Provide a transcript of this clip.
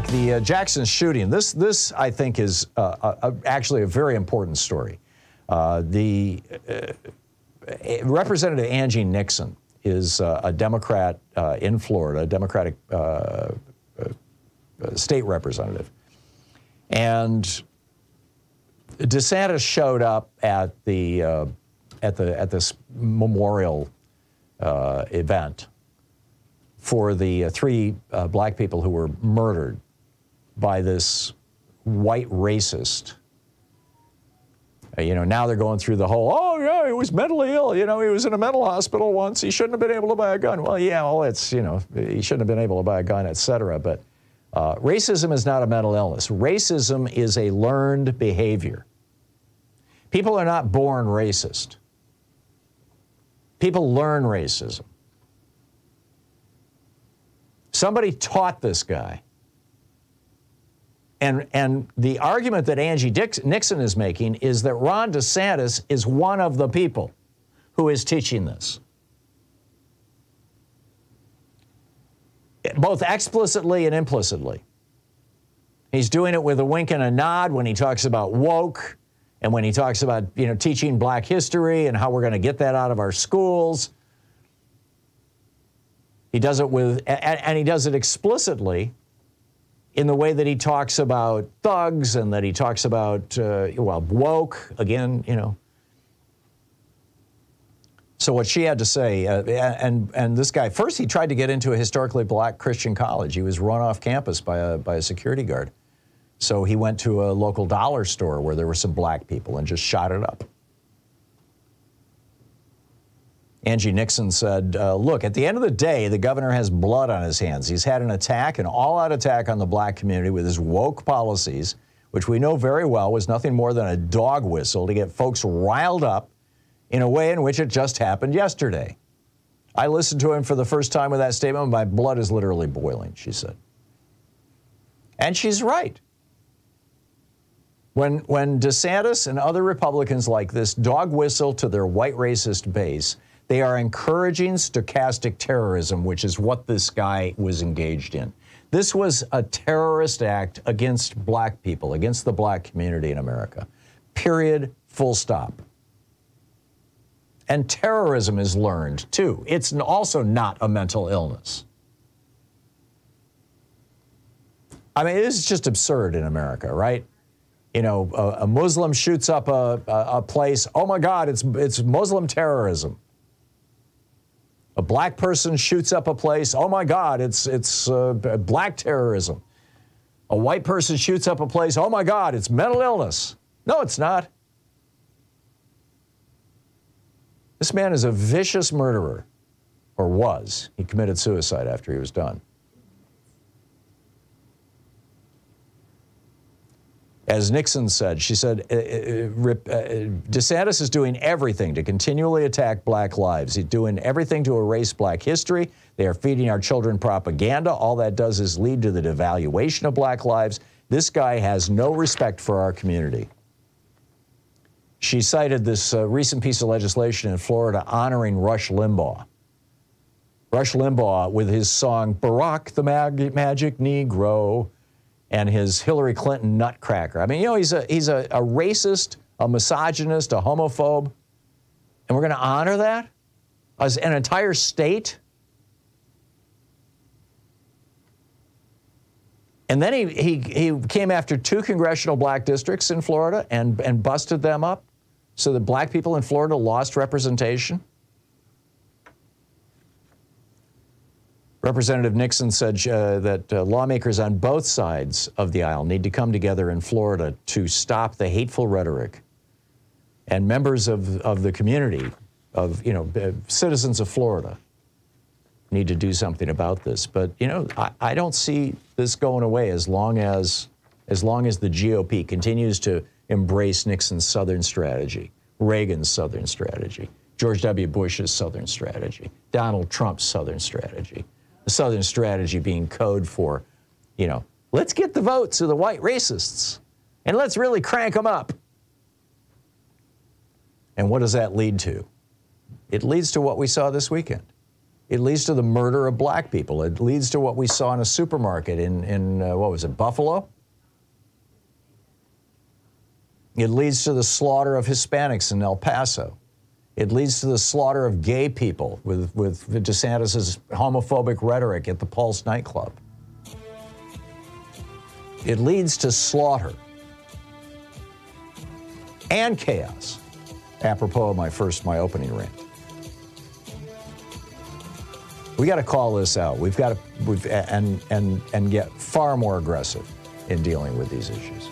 The Jackson shooting, this I think is actually a very important story. Representative Angie Nixon is a Democrat in Florida, a Democratic state representative. And DeSantis showed up at this memorial event for the three black people who were murdered by this white racist. Now they're going through the whole, oh, yeah, he was mentally ill. He was in a mental hospital once. He shouldn't have been able to buy a gun. Well, yeah, well, it's, he shouldn't have been able to buy a gun, et cetera. But racism is not a mental illness. Racism is a learned behavior. People are not born racist. People learn racism. Somebody taught this guy. And the argument that Angie Nixon is making is that Ron DeSantis is one of the people who is teaching this. Both explicitly and implicitly. He's doing it with a wink and a nod when he talks about woke and when he talks about, teaching black history and how we're going to get that out of our schools. He does it and he does it explicitly in the way that he talks about thugs and that he talks about, woke, again, So what she had to say, and this guy, first he tried to get into a historically black Christian college. He was run off campus by a security guard. So he went to a local dollar store where there were some black people and just shot it up. Angie Nixon said, look, at the end of the day, the governor has blood on his hands. He's had an attack, an all-out attack on the black community with his woke policies, which we know very well was nothing more than a dog whistle to get folks riled up in a way in which it just happened yesterday. I listened to him for the first time with that statement. My blood is literally boiling, she said. And she's right. When DeSantis and other Republicans like this dog whistle to their white racist base, they are encouraging stochastic terrorism, which is what this guy was engaged in. This was a terrorist act against black people, against the black community in America. Period, full stop. And terrorism is learned, too. It's also not a mental illness. I mean, it is just absurd in America, right? A Muslim shoots up a place. Oh, my God, it's Muslim terrorism. A black person shoots up a place. Oh, my God, it's black terrorism. A white person shoots up a place. Oh, my God, it's mental illness. No, it's not. This man is a vicious murderer, or was. He committed suicide after he was done. As Nixon said, she said, DeSantis is doing everything to continually attack black lives. He's doing everything to erase black history. They are feeding our children propaganda. All that does is lead to the devaluation of black lives. This guy has no respect for our community. She cited this recent piece of legislation in Florida honoring Rush Limbaugh. Rush Limbaugh with his song, Barack the Magic Negro, and his Hillary Clinton nutcracker. I mean, he's a racist, a misogynist, a homophobe, and we're going to honor that as an entire state? And then he came after 2 congressional black districts in Florida and busted them up so that black people in Florida lost representation. Representative Nixon said that lawmakers on both sides of the aisle need to come together in Florida to stop the hateful rhetoric. And members of the community, citizens of Florida, need to do something about this. But, I don't see this going away as long as the GOP continues to embrace Nixon's Southern strategy, Reagan's Southern strategy, George W. Bush's Southern strategy, Donald Trump's Southern strategy. The Southern strategy being code for, let's get the votes of the white racists and let's really crank them up. And what does that lead to? It leads to what we saw this weekend. It leads to the murder of black people. It leads to what we saw in a supermarket in what was it, Buffalo? It leads to the slaughter of Hispanics in El Paso. It leads to the slaughter of gay people with DeSantis' homophobic rhetoric at the Pulse nightclub. It leads to slaughter and chaos, apropos of my opening rant. We got to call this out. And get far more aggressive in dealing with these issues.